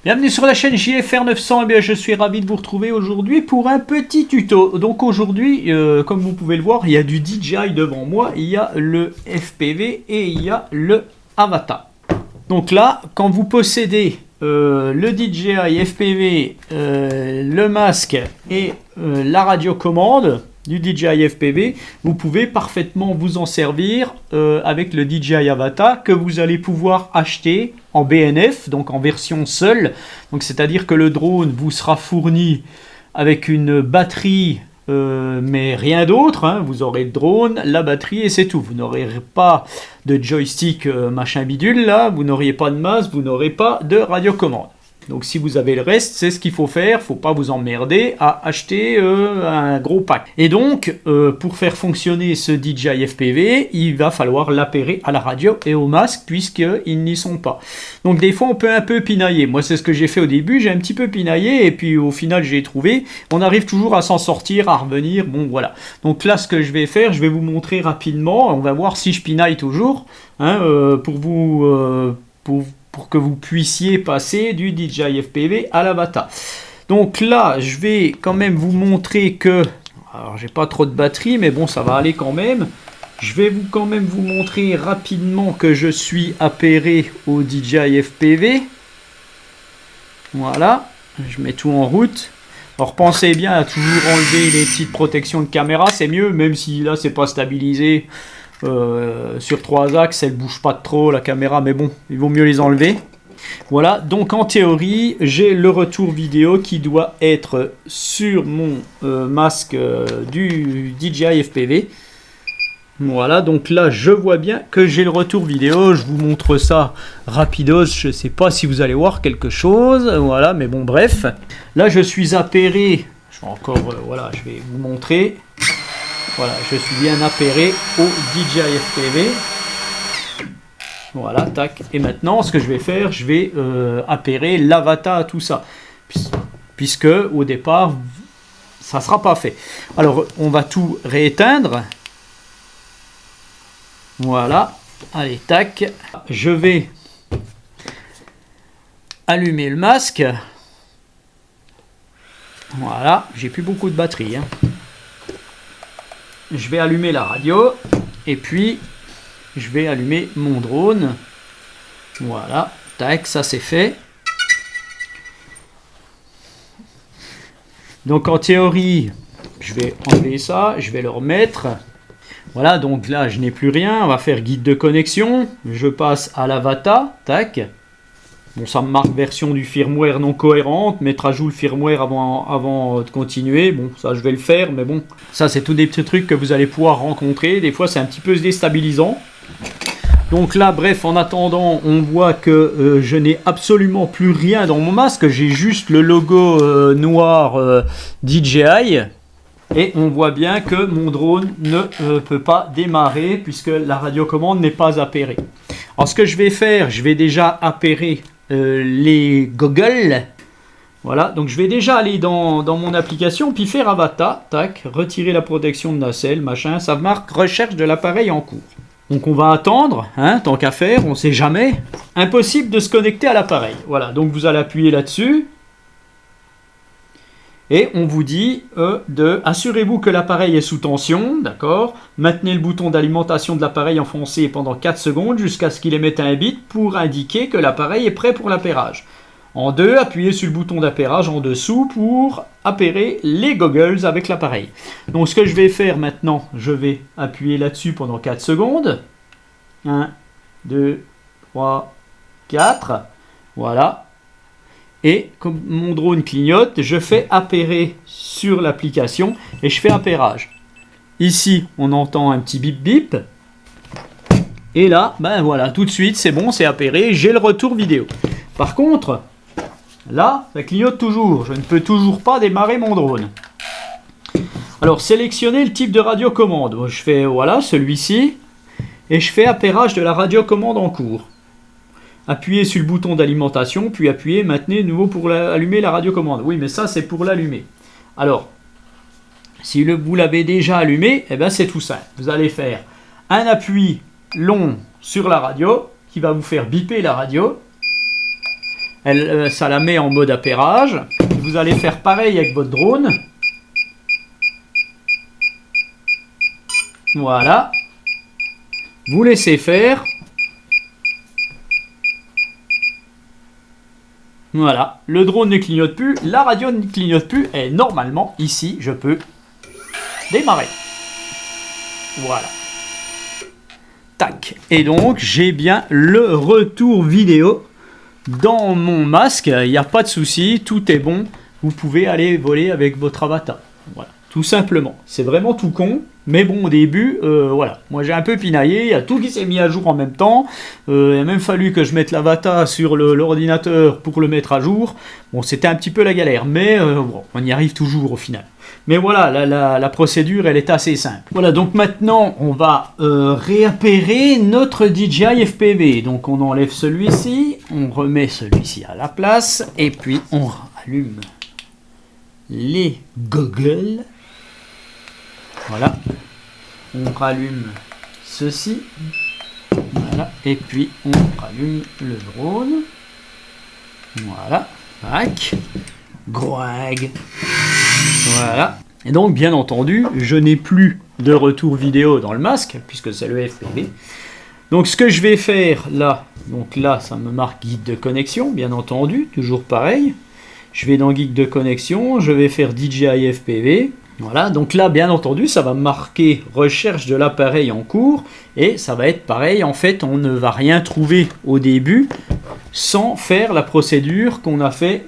Bienvenue sur la chaîne JFR 900, et bien je suis ravi de vous retrouver aujourd'hui pour un petit tuto. Donc aujourd'hui, comme vous pouvez le voir, il y a du DJI devant moi, il y a le FPV et il y a le Avata. Donc là, quand vous possédez le DJI FPV, le masque et la radiocommande du DJI FPV, vous pouvez parfaitement vous en servir avec le DJI Avata que vous allez pouvoir acheter en BNF, donc en version seule. Donc c'est-à-dire que le drone vous sera fourni avec une batterie, mais rien d'autre, hein. Vous aurez le drone, la batterie et c'est tout. Vous n'aurez pas de joystick machin bidule là, vous n'auriez pas de masque, vous n'aurez pas de radiocommande. Donc si vous avez le reste, c'est ce qu'il faut faire, faut pas vous emmerder à acheter un gros pack. Et donc, pour faire fonctionner ce DJI FPV, il va falloir l'appairer à la radio et au masque, puisqu'ils n'y sont pas. Donc des fois, on peut un peu pinailler. Moi, c'est ce que j'ai fait au début, j'ai un petit peu pinaillé, et puis au final, j'ai trouvé. On arrive toujours à s'en sortir, à revenir, bon voilà. Donc là, ce que je vais faire, je vais vous montrer rapidement, on va voir si je pinaille toujours, hein, pour que vous puissiez passer du DJI FPV à l'Avata. Donc là, je vais quand même vous montrer que... Alors, j'ai pas trop de batterie, mais bon, ça va aller quand même. Je vais quand même vous montrer rapidement que je suis appairé au DJI FPV. Voilà, je mets tout en route. Alors, pensez bien à toujours enlever les petites protections de caméra, c'est mieux, même si là, c'est pas stabilisé. Sur 3 axes, elle bouge pas trop la caméra, mais bon, il vaut mieux les enlever. Voilà, donc en théorie, j'ai le retour vidéo qui doit être sur mon masque du DJI FPV. Voilà, donc là, je vois bien que j'ai le retour vidéo. Je vous montre ça rapidos. Je sais pas si vous allez voir quelque chose. Voilà, mais bon, bref. Là, je suis appairé. Je vais encore, voilà, je vais vous montrer. Voilà, je suis bien appairé au DJI FPV. Voilà, tac. Et maintenant, ce que je vais faire, je vais appairer l'Avata à tout ça. Puisque, au départ, ça ne sera pas fait. Alors, on va tout rééteindre. Voilà. Allez, tac. Je vais allumer le masque. Voilà, j'ai plus beaucoup de batterie, hein. Je vais allumer la radio et puis je vais allumer mon drone. Voilà, tac, ça c'est fait. Donc en théorie, je vais enlever ça, je vais le remettre. Voilà, donc là je n'ai plus rien. On va faire guide de connexion. Je passe à l'Avata, tac. Bon, ça me marque version du firmware non cohérente, mettre à jour le firmware avant de continuer. Bon, ça je vais le faire, mais bon, ça c'est tous des petits trucs que vous allez pouvoir rencontrer. Des fois c'est un petit peu déstabilisant. Donc là, bref, en attendant, on voit que je n'ai absolument plus rien dans mon masque. J'ai juste le logo noir DJI. Et on voit bien que mon drone ne peut pas démarrer puisque la radiocommande n'est pas appairée. Alors ce que je vais faire, je vais déjà appairer les goggles. Voilà, donc je vais déjà aller dans mon application, puis faire Avata, tac, retirer la protection de nacelle, machin, ça marque recherche de l'appareil en cours. Donc on va attendre, hein, tant qu'à faire, on ne sait jamais. Impossible de se connecter à l'appareil. Voilà, donc vous allez appuyer là-dessus. Et on vous dit assurez-vous que l'appareil est sous tension, d'accord. Maintenez le bouton d'alimentation de l'appareil enfoncé pendant 4 secondes jusqu'à ce qu'il émette un bip pour indiquer que l'appareil est prêt pour l'appairage. En 2, appuyez sur le bouton d'appairage en dessous pour appairer les goggles avec l'appareil. Donc ce que je vais faire maintenant, je vais appuyer là-dessus pendant 4 secondes. 1, 2, 3, 4. Voilà. Et comme mon drone clignote, je fais appairer sur l'application et je fais appairage. Ici, on entend un petit bip bip. Et là, ben voilà, tout de suite, c'est bon, c'est appairé, j'ai le retour vidéo. Par contre, là, ça clignote toujours. Je ne peux toujours pas démarrer mon drone. Alors, sélectionnez le type de radiocommande. Je fais, voilà, celui-ci. Et je fais appairage de la radiocommande en cours. Appuyez sur le bouton d'alimentation, puis appuyez maintenez de nouveau pour allumer la radiocommande. Oui, mais ça, c'est pour l'allumer. Alors, si vous l'avez déjà allumé, eh ben, c'est tout simple. Vous allez faire un appui long sur la radio, qui va vous faire biper la radio. ça la met en mode appairage. Vous allez faire pareil avec votre drone. Voilà. Vous laissez faire. Voilà. Le drone ne clignote plus. La radio ne clignote plus. Et normalement, ici, je peux démarrer. Voilà. Tac. Et donc, j'ai bien le retour vidéo dans mon masque. Il n'y a pas de souci. Tout est bon. Vous pouvez aller voler avec votre avatar. Voilà. Tout simplement. C'est vraiment tout con. Mais bon, au début, voilà. Moi, j'ai un peu pinaillé. Il y a tout qui s'est mis à jour en même temps. Il a même fallu que je mette l'avatar sur l'ordinateur pour le mettre à jour. Bon, c'était un petit peu la galère. Mais bon, on y arrive toujours au final. Mais voilà, la procédure, elle est assez simple. Voilà, donc maintenant, on va réappairer notre DJI FPV. Donc, on enlève celui-ci. On remet celui-ci à la place. Et puis, on rallume les goggles. Voilà, on rallume ceci, voilà, et puis on rallume le drone, voilà, tac, groag, voilà. Et donc, bien entendu, je n'ai plus de retour vidéo dans le masque, puisque c'est le FPV. Donc, ce que je vais faire là, donc là, ça me marque guide de connexion, bien entendu, toujours pareil. Je vais dans guide de connexion, je vais faire DJI FPV. Voilà, donc là, bien entendu, ça va marquer recherche de l'appareil en cours et ça va être pareil. En fait, on ne va rien trouver au début sans faire la procédure qu'on a fait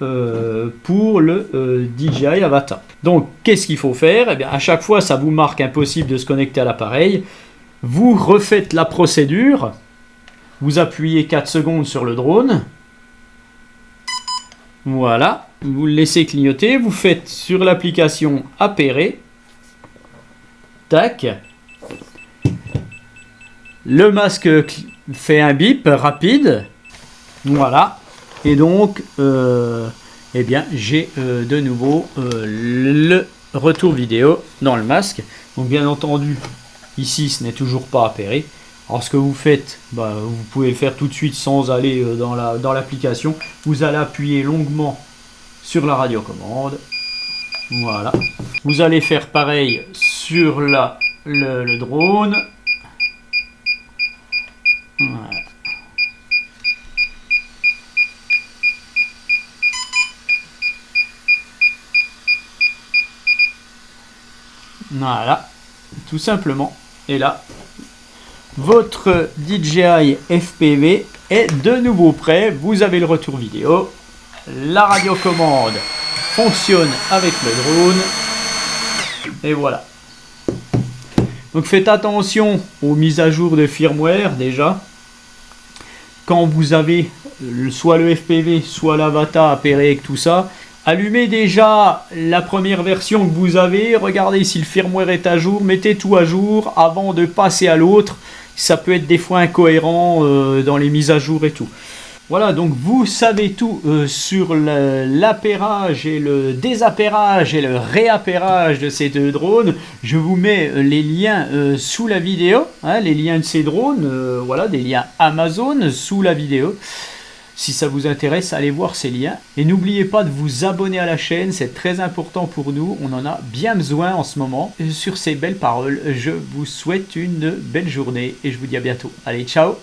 pour le DJI Avatar. Donc, qu'est-ce qu'il faut faire? Eh bien, à chaque fois, ça vous marque impossible de se connecter à l'appareil. Vous refaites la procédure. Vous appuyez 4 secondes sur le drone. Voilà. Vous le laissez clignoter, vous faites sur l'application appairer. Tac. Le masque fait un bip rapide. Voilà. Et donc, eh bien, j'ai de nouveau le retour vidéo dans le masque. Donc, bien entendu, ici, ce n'est toujours pas appairé. Alors, ce que vous faites, bah, vous pouvez le faire tout de suite sans aller dans l'application. Vous allez appuyer longuement sur la radiocommande. Voilà. Vous allez faire pareil sur le drone. Voilà. Voilà. Tout simplement. Et là, votre DJI FPV est de nouveau prêt. Vous avez le retour vidéo. La radiocommande fonctionne avec le drone. Et voilà. Donc faites attention aux mises à jour de firmware déjà. Quand vous avez soit le FPV, soit l'avatar appairé avec tout ça, allumez déjà la première version que vous avez. Regardez si le firmware est à jour. Mettez tout à jour avant de passer à l'autre. Ça peut être des fois incohérent dans les mises à jour et tout. Voilà, donc vous savez tout sur l'appairage et le désappairage et le réappairage de ces deux drones. Je vous mets les liens sous la vidéo, hein, les liens de ces drones, voilà, des liens Amazon sous la vidéo. Si ça vous intéresse, allez voir ces liens. Et n'oubliez pas de vous abonner à la chaîne, c'est très important pour nous. On en a bien besoin en ce moment. Sur ces belles paroles, je vous souhaite une belle journée et je vous dis à bientôt. Allez, ciao!